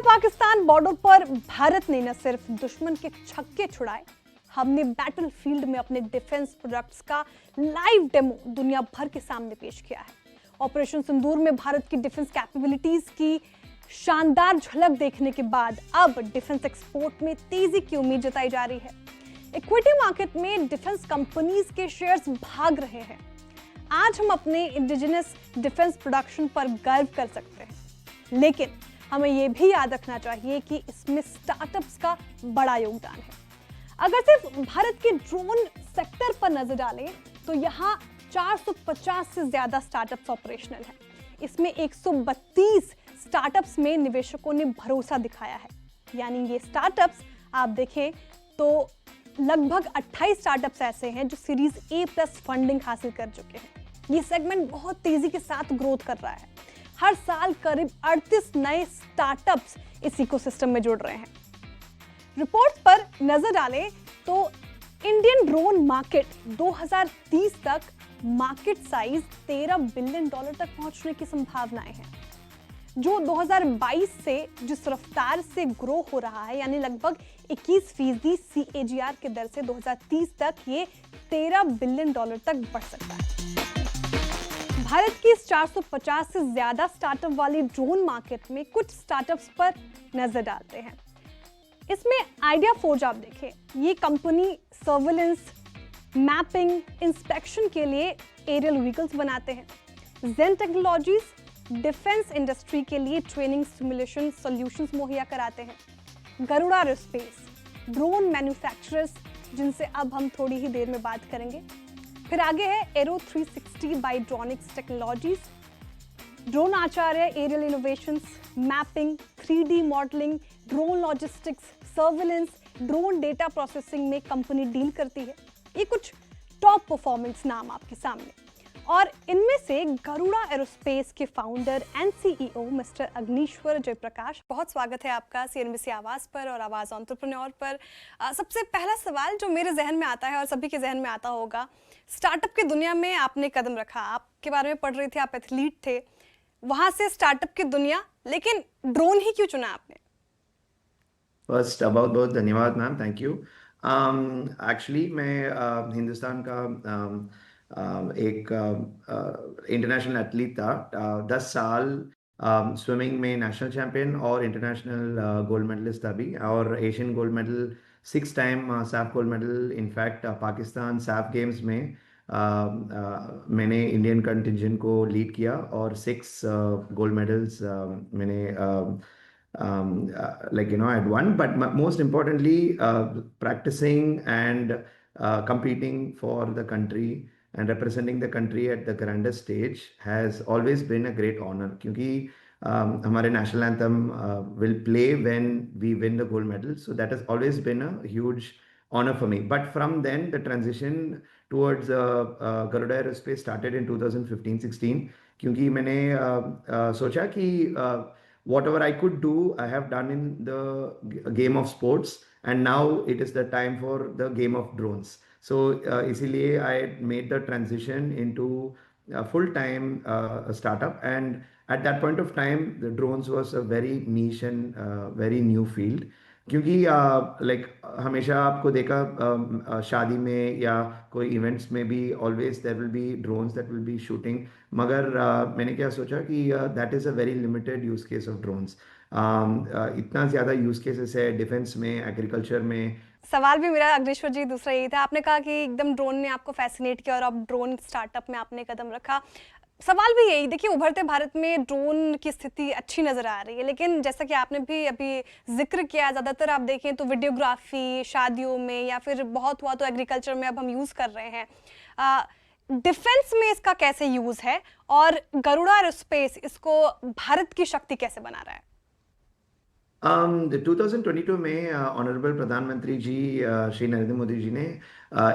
Pakistan border पर भारत ने न सिर्फ दुश्मन के छक्के छुड़ाए, हमने बैटलफील्ड में अपने डिफेंस प्रोडक्ट्स का लाइव डेमो दुनिया भर के सामने पेश किया है। ऑपरेशन सिंदूर में भारत की डिफेंस कैपेबिलिटीज की शानदार झलक देखने के बाद अब डिफेंस एक्सपोर्ट में तेजी की उम्मीद जताई जा रही है। इक्विटी मार्केट में डिफेंस कंपनीज के शेयर्स भाग रहे हैं। आज हम अपने इंडिजिनस डिफेंस प्रोडक्शन पर गर्व कर सकते हैं, लेकिन हमें यह भी याद रखना चाहिए कि इसमें स्टार्टअप्स का बड़ा योगदान है। अगर सिर्फ भारत के ड्रोन सेक्टर पर नजर डालें तो यहाँ 450 से ज्यादा स्टार्टअप्स ऑपरेशनल हैं। इसमें 132 स्टार्टअप्स में निवेशकों ने भरोसा दिखाया है। यानी ये स्टार्टअप्स आप देखें तो लगभग 28 स्टार्टअप्स ऐसे हैं जो सीरीज A+ फंडिंग हासिल कर चुके हैं। ये सेगमेंट बहुत तेजी के साथ ग्रोथ कर रहा है। हर साल करीब 38 नए स्टार्टअप्स इस इकोसिस्टम में जुड़ रहे हैं। रिपोर्ट पर नजर डालें तो इंडियन ड्रोन मार्केट 2030 तक मार्केट साइज $13 बिलियन तक पहुंचने की संभावनाएं हैं, जो 2022 से जिस रफ्तार से ग्रो हो रहा है, यानी लगभग 21% CAGR के दर से 2030 तक ये $13 बिलियन तक बढ़ सकता है। भारत की इस 450 से ज्यादा स्टार्टअप वाली ड्रोन मार्केट में कुछ स्टार्टअप्स पर नजर डालते हैं। इसमें आइडिया फोर्ज आप देखें, ये कंपनी सर्विलेंस, मैपिंग, इंस्पेक्शन के लिए एरियल व्हीकल्स बनाते हैं। जेन टेक्नोलॉजीज डिफेंस इंडस्ट्री के लिए ट्रेनिंग सिमुलेशन सॉल्यूशंस मुहैया कराते हैं। गरुड़ा एरोस्पेस ड्रोन मैन्युफैक्चरर्स, जिनसे अब हम थोड़ी ही देर में बात करेंगे। फिर आगे है Aero 360 by Dronix Technologies, drone Acharya aerial innovations, mapping, 3D modelling, drone logistics, surveillance, drone data processing में कंपनी डील करती है। ये कुछ टॉप परफॉर्मेंस नाम आपके सामने, और इनमें से गरुड़ा एरोस्पेस के founder and CEO mister Agnishwar Jayaprakash. बहुत स्वागत है आपका CNBC आवाज़ पर और आवाज़ एंटरप्रेन्योर पर। सबसे पहला सवाल जो मेरे जहन में आता है और सभी के जहन में आता होगा, स्टार्टअप की दुनिया में आपने कदम रखा, आपके बारे में पढ़ रही थी, आप एथलीट थे, वहां से स्टार्टअप की दुनिया, लेकिन ड्रोन ही क्यों चुना आपने? फर्स्ट बहुत बहुत धन्यवाद मैम, थैंक यू। एक्चुअली मैं हिंदुस्तान का एक इंटरनेशनल एथलीट था। 10 साल स्विमिंग में नेशनल चैंपियन और इंटरनेशनल गोल्ड मेडलिस्ट था भी, और Asian gold medal 6 time Saif gold medal. In fact Pakistan SAF games में मैंने इंडियन कंटिजेंट को लीड किया और 6 गोल्ड मेडल्स मैंने I'd won, but most importantly, practicing and competing for the country and representing the country at the grandest stage has always been a great honor. क्योंकि हमारे national anthem will play when we win the gold medal, so that has always been a huge honor for me. But from then, the transition towards Garuda Aerospace started in 2015-16, क्योंकि मैंने सोचा कि whatever I could do, I have done in the game of sports, and now it is the time for the game of drones. So, इसीलिए I made the transition into a full-time startup, and at that point of time, the drones was a very niche and very new field. क्योंकि like हमेशा आपको देखा शादी में या कोई events में भी always there will be drones that will be shooting, मगर मैंने क्या सोचा कि that is a very limited use case of drones. इतना ज़्यादा यूज केसेस है डिफेंस में, एग्रीकल्चर में। सवाल भी मेरा अग्निश्वर जी दूसरा यही था, आपने कहा कि एकदम ड्रोन ने आपको फैसिनेट किया और अब ड्रोन स्टार्टअप में आपने कदम रखा। सवाल भी यही, देखिए उभरते भारत में ड्रोन की स्थिति अच्छी नजर आ रही है, लेकिन जैसा कि आपने भी अभी जिक्र किया, ज़्यादातर आप देखें तो वीडियोग्राफी, शादियों में, या फिर बहुत हुआ तो एग्रीकल्चर में अब हम यूज़ कर रहे हैं। डिफेंस में इसका कैसे यूज़ है और गरुड़ा एरोस्पेस इसको भारत की शक्ति कैसे बना रहा है? 2022 में ऑनरेबल प्रधानमंत्री जी श्री नरेंद्र मोदी जी ने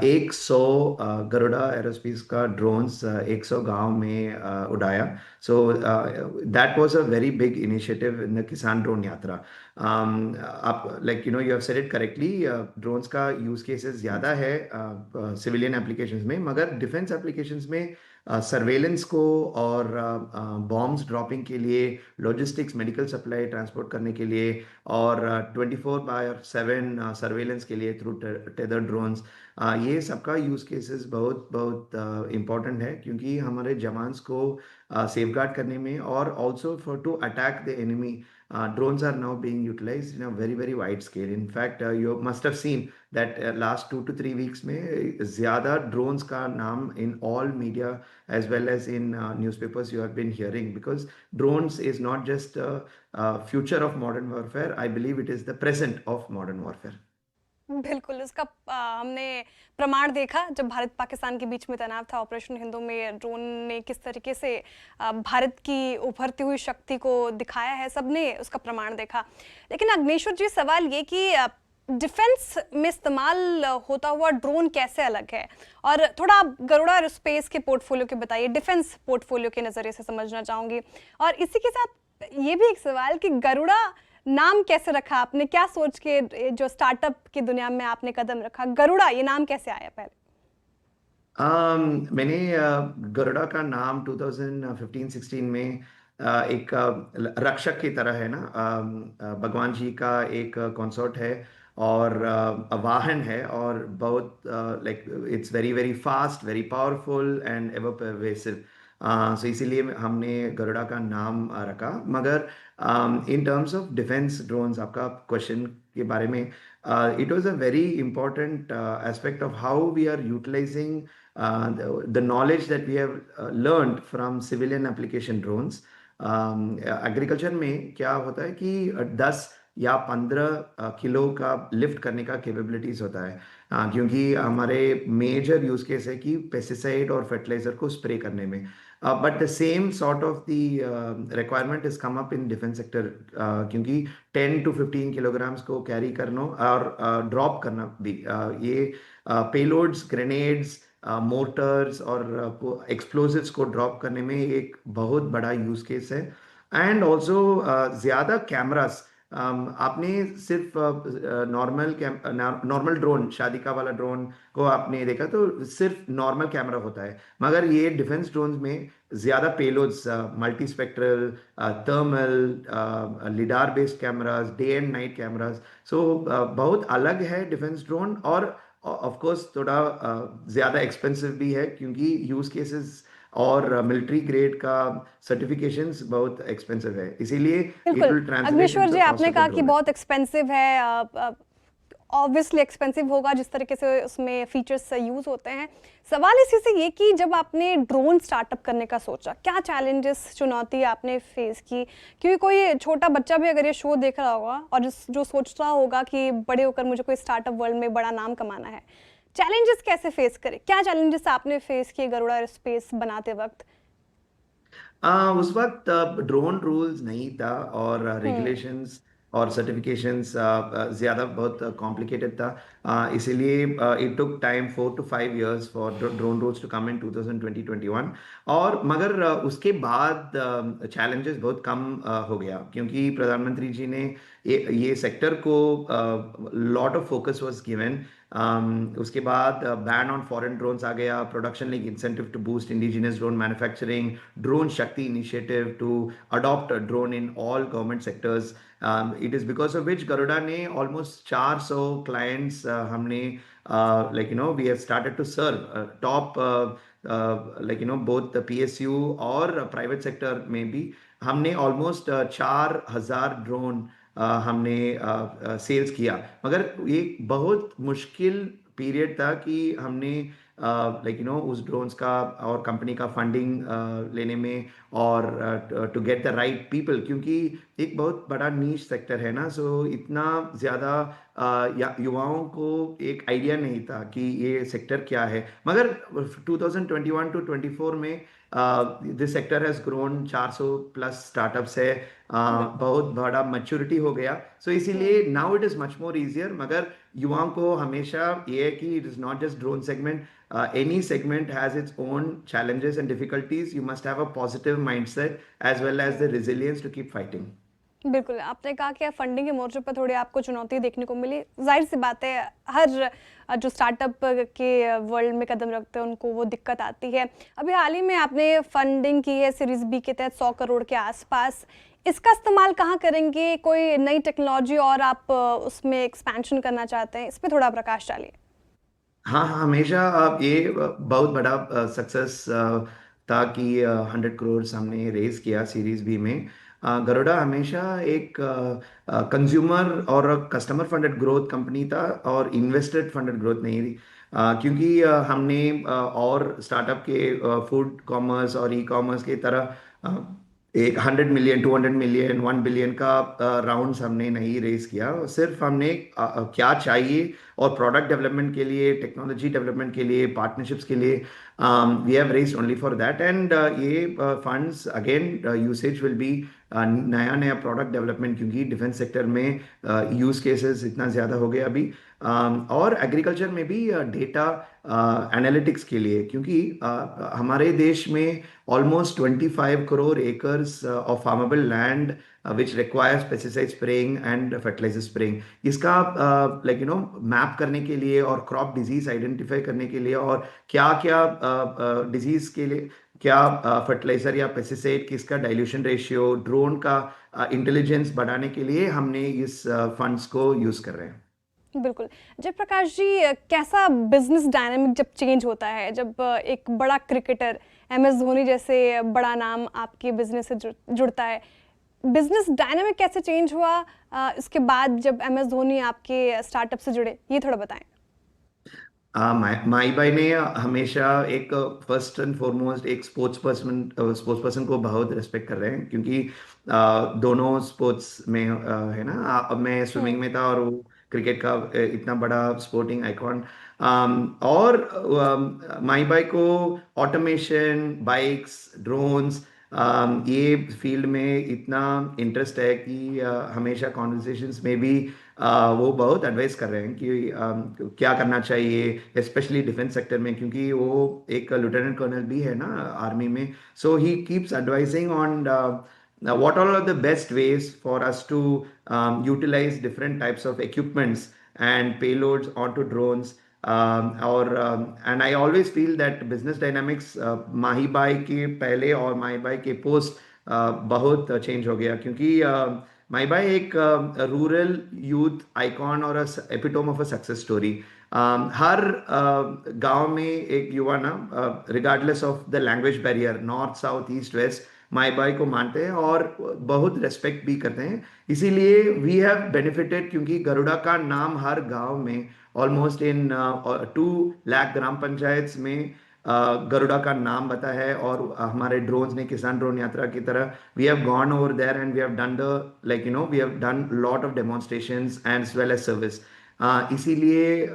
100 गरुड़ा एरोस्पेस का ड्रोन्स 100 गांव में उड़ाया। So that was a very big initiative in the किसान ड्रोन यात्रा। आप like you have said it correctly, drones का यूज केसेस ज़्यादा है सिविलियन एप्लीकेशंस में, मगर डिफेंस एप्लीकेशंस में सर्वेलेंस को और बॉम्ब्स ड्रॉपिंग के लिए, लॉजिस्टिक्स, मेडिकल सप्लाई ट्रांसपोर्ट करने के लिए, और 24/7 सर्वेलेंस के लिए थ्रू टेदर ड्रोन्स। ये सबका यूज केसेस बहुत बहुत इम्पोर्टेंट है, क्योंकि हमारे जवान्स को सेफगार्ड करने में, और also for to attack the enemy, drones are now being utilized in a very very wide scale. In fact, you must have seen that last 2 to 3 weeks में ज़्यादा drones का नाम in all media as well as in newspapers you have been hearing, because drones is not just future of modern warfare. I believe it is the present of modern warfare. बिल्कुल, उसका हमने प्रमाण देखा जब भारत पाकिस्तान के बीच में तनाव था। ऑपरेशन हिंदू में ड्रोन ने किस तरीके से भारत की उभरती हुई शक्ति को दिखाया है, सबने उसका प्रमाण देखा। लेकिन अग्नेश्वर जी, सवाल ये कि डिफेंस में इस्तेमाल होता हुआ ड्रोन कैसे अलग है, और थोड़ा आप गरुड़ा एरोस्पेस के पोर्टफोलियो के बताइए, डिफेंस पोर्टफोलियो के नज़रिए से समझना चाहूँगी। और इसी के साथ ये भी एक सवाल कि गरुड़ा नाम कैसे रखा आपने, क्या सोच के जो स्टार्टअप की दुनिया में आपने कदम रखा, गरुड़ा ये नाम कैसे आया पहले? मैंने गरुड़ा का नाम 2015-16 में एक रक्षक की तरह है ना, भगवान जी का एक कॉन्सर्ट है, और वाहन है, और बहुत like it's very very fast, very powerful and ever pervasive. So इसीलिए हमने गरुड़ा का नाम रखा। मगर in terms of defence drones, आपका क्वेश्चन के बारे में, it was a very important aspect of how we are utilizing the knowledge that we have learned from civilian application drones. Agriculture में क्या होता है कि 10 या 15 किलो का लिफ्ट करने का कैपेबिलिटीज होता है, क्योंकि हमारे मेजर यूज केस है कि पेस्टिसाइड और फर्टिलाइजर को स्प्रे करने में। But the same sort of the requirement is come up in defence sector, क्योंकि 10 to 15 किलोग्राम्स को कैरी करना और ड्रॉप करना भी, ये पेलोड्स, ग्रेनेड्स, मोटर्स और एक्सप्लोजिव्स को ड्रॉप करने में एक बहुत बड़ा यूज केस है। एंड ऑल्सो ज़्यादा कैमरास, आपने सिर्फ नॉर्मल ड्रोन, शादी का वाला ड्रोन को आपने देखा तो सिर्फ नॉर्मल कैमरा होता है, मगर ये डिफेंस ड्रोन्स में ज़्यादा payloads, multi spectral, thermal, lidar based cameras, day and night cameras. So बहुत अलग है डिफेंस ड्रोन, और ऑफ कोर्स थोड़ा ज़्यादा एक्सपेंसिव भी है, क्योंकि यूज केसेस और मिलिट्री ग्रेड का सर्टिफिकेशंस बहुत एक्सपेंसिव है, इसीलिए इट बिल्कुल will translate Agneeshwar into ji, the cost आपने ऑफ द कहा कि ड्रोन। बहुत एक्सपेंसिव है, ऑब्वियसली एक्सपेंसिव होगा जिस तरीके से उसमें फीचर्स यूज होते हैं। सवाल इसी से ये कि जब आपने ड्रोन स्टार्टअप करने का सोचा, क्या चैलेंजेस, चुनौती आपने फेस की? क्योंकि कोई छोटा बच्चा भी अगर ये शो देख रहा होगा और जो सोच रहा होगा कि बड़े होकर मुझे कोई स्टार्टअप वर्ल्ड में बड़ा नाम कमाना है, चैलेंजेस कैसे फेस करें? क्या चैलेंजेस आपने फेस किए गरुड़ा एरोस्पेस बनाते वक्त? उस वक्त ड्रोन रूल्स नहीं था, और हम्म। रेगुलेशंस और सर्टिफिकेशंस ज़्यादा बहुत कॉम्प्लिकेटेड था, इसीलिए it took time 4 to 5 years for drone rules to come in 2020-21। और मगर उसके बाद चैलेंजेस बहुत कम हो गया, क्योंकि प्रधानमंत्री जी ने ये सेक्टर को lot of focus was given. उसके बाद बैन ऑन फॉरेन ड्रोन्स आ गया, production linked incentive to boost indigenous drone manufacturing, drone Shakti initiative to adopt drone in all government sectors. It is because of which Garuda ने almost 400 clients, हमने like we have started to serve top, like both PSU और private sector में भी हमने almost 4,000 drone हमने sales किया। मगर एक बहुत मुश्किल पीरियड था कि हमने लाइक उस ड्रोन्स का और कंपनी का फंडिंग लेने में, और to get the right people, क्योंकि एक बहुत बड़ा नीश सेक्टर है ना, सो इतना ज़्यादा युवाओं को एक आइडिया नहीं था कि ये सेक्टर क्या है। मगर 2021 to 24 में this sector has grown, 400 plus startups है, बिल्कुल। बहुत बड़ा मैच्योरिटी हो गया। सो इसीलिए now it is much more easier. मगर युवाओं को हमेशा ये है कि it is not just drone segment, any segment has its own challenges and difficulties. You must have a positive mindset as well as the resilience to keep fighting. बिल्कुल, आपने कहा कि फंडिंग के मोर्चे पर थोड़ी आपको चुनौती देखने को मिली। ज़ाहिर-सी बात है, हर जो स्टार्टअप के वर्ल्ड में कदम रखते हैं, उनको वो दिक्कत आती है। अभी हाल ही में आपने फंडिंग की है सीरीज़ बी के तहत 100 करोड़ के आसपास। इसका इस्तेमाल कहाँ करेंगे? कोई नई टेक्नोलॉजी और आप उसमें एक्सपेंशन करना चाहते हैं? इस पे थोड़ा प्रकाश डालिए। हाँ हाँ, हमेशा ये बहुत बड़ा सक्सेस था कि 100 करोड़ हमने रेज किया सीरीज बी में। गरुड़ा हमेशा एक कंज्यूमर और कस्टमर फंडेड ग्रोथ कंपनी था और इन्वेस्टेड फंडेड ग्रोथ नहीं थी। क्योंकि हमने और स्टार्टअप के फूड कॉमर्स और ई कॉमर्स की तरह एक 100 मिलियन 200 मिलियन 1 बिलियन का राउंड हमने नहीं रेज किया। सिर्फ हमने क्या चाहिए और प्रोडक्ट डेवलपमेंट के लिए, टेक्नोलॉजी डेवलपमेंट के लिए, पार्टनरशिप्स के लिए we have raised only for that. And ये funds again usage will be नया नया प्रोडक्ट डेवलपमेंट, क्योंकि डिफेंस सेक्टर में यूज केसेस इतना ज़्यादा हो गया अभी। और एग्रीकल्चर में भी डेटा एनालिटिक्स के लिए, क्योंकि हमारे देश में almost 25 crore acres of farmable land which requires pesticide spraying and fertilizer spraying। इसका लाइक मैप करने के लिए और क्रॉप डिजीज आइडेंटिफाई करने के लिए और क्या क्या डिजीज के लिए क्या फर्टिलाइजर या पेस्टिसाइड किसका डाइल्यूशन रेशियो, ड्रोन का इंटेलिजेंस बढ़ाने के लिए हमने इस फंड्स को यूज कर रहे हैं। बिल्कुल। जयप्रकाश जी, कैसा बिज़नेस डायनामिक जब चेंज होता है, जब एक बड़ा क्रिकेटर एमएस धोनी जैसे बड़ा नाम आपके बिज़नेस से जुड़ता है, बिज़नेस डायनामिक कैसे चेंज हुआ इसके बाद जब एमएस धोनी आपके स्टार्टअप से जुड़े? ये थोड़ा बताएँ। माई भाई ने हमेशा एक फर्स्ट एंड फॉरमोस्ट एक स्पोर्ट्स पर्सन को बहुत रिस्पेक्ट कर रहे हैं, क्योंकि दोनों स्पोर्ट्स में है ना। अब मैं हुँ। स्विमिंग में था और वो क्रिकेट का इतना बड़ा स्पोर्टिंग आइकॉन। और माई भाई को ऑटोमेशन, बाइक्स, ड्रोन्स, ये फील्ड में इतना इंटरेस्ट है कि हमेशा कॉन्वर्सेशंस में भी वो बहुत एडवाइस कर रहे हैं कि क्या करना चाहिए, स्पेशली डिफेंस सेक्टर में, क्योंकि वो एक लेफ्टिनेंट कर्नल भी है ना आर्मी में। So he keeps advising on what all are the best ways for us to utilize different types of equipments and payloads onto drones। And I always feel that business dynamics माही भाई के पहले और माही भाई के post बहुत change हो गया, क्योंकि माई भाई एक रूरल यूथ आइकॉन और epitome of a success story. हर गांव में एक युवा ना, regardless of the language barrier, north south east west, Mahi भाई को मानते हैं और बहुत रेस्पेक्ट भी करते हैं। इसीलिए वी हैव बेनिफिटेड, क्योंकि गरुड़ा का नाम हर गांव में ऑलमोस्ट इन 2 लाख ग्राम पंचायत में गरुड़ा का नाम बता है। और हमारे ड्रोन्स ने किसान ड्रोन यात्रा की तरह we have gone over there and we have done the we have done lot of demonstrations and as well as service. इसीलिए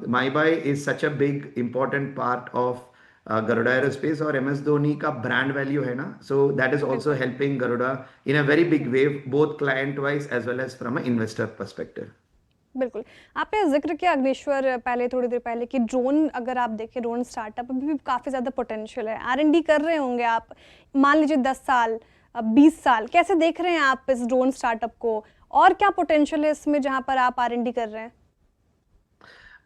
माई बाई is such a big important part of Garuda aerospace, और M S Dhoni का brand value है ना, so that is also बिल्कुल। Helping Garuda in a very big way, both client wise as well as from a investor perspective. बिल्कुल। आपने ज़िक्र किया अग्निश्वर पहले थोड़ी देर पहले कि ड्रोन, अगर आप देखें ड्रोन स्टार्टअप अभी भी काफ़ी ज़्यादा पोटेंशियल है। आर&डी कर रहे होंगे आप, मान लीजिए 10 साल 20 साल, कैसे देख रहे हैं आप इस ड्रोन स्टार्टअप को? और क्या पोटेंशियल है इसमें जहाँ पर आप आर&डी कर रहे हैं?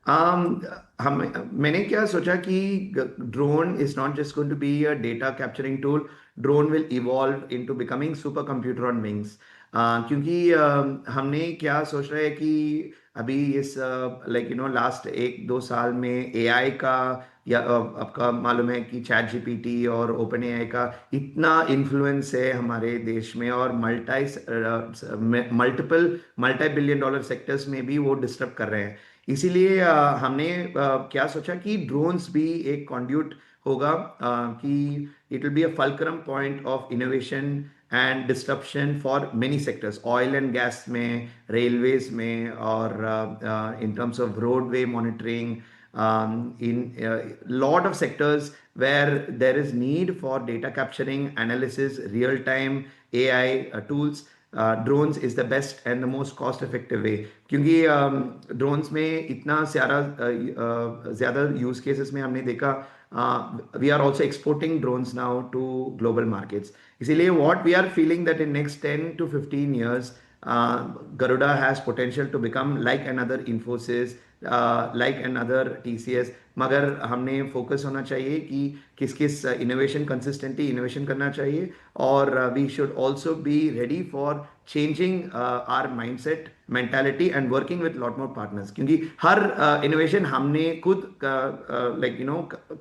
um, हम मैंने क्या सोचा कि drone is not just going to be a data capturing tool, drone will evolve into becoming super computer on wings. क्योंकि हमने क्या सोच रहे हैं कि अभी इस लास्ट 1-2 साल में एआई का, या आपका मालूम है कि चैट जीपीटी और ओपन एआई का इतना इन्फ्लुएंस है हमारे देश में, और multiple multi billion dollar sectors में भी वो डिस्टर्ब कर रहे हैं। इसीलिए हमने क्या सोचा कि ड्रोन्स भी एक कॉन्ड्यूट होगा, कि it will be a fulcrum point of innovation and disruption for many sectors, oil and gas में, रेलवेज में, और इन terms of roadway monitoring, in lot of sectors where there is need for data capturing, analysis, real time AI tools। Drones is the best and the most cost effective way, क्योंकि drones में इतना सारा ज़्यादा use cases में हमने देखा we are also exporting drones now to global markets. इसीलिए what we are feeling that in next 10 to 15 years, Garuda has potential to become like another Infosys, like another TCS. मगर हमने focus होना चाहिए कि किस किस इनोवेशन कंसिस्टेंटली इनोवेशन करना चाहिए, और we should also be ready for changing our mindset mentality and working with lot more partners, क्योंकि हर इनोवेशन हमने खुद लाइक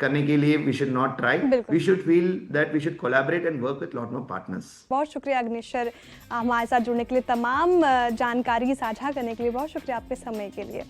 करने के लिए वी शुड नॉट ट्राई. बिल्कुल। We should feel that we should collaborate and work with lot more partners. बहुत शुक्रिया अग्निश सर, हमारे साथ जुड़ने के लिए, तमाम जानकारी साझा करने के लिए बहुत शुक्रिया आपके समय के लिए.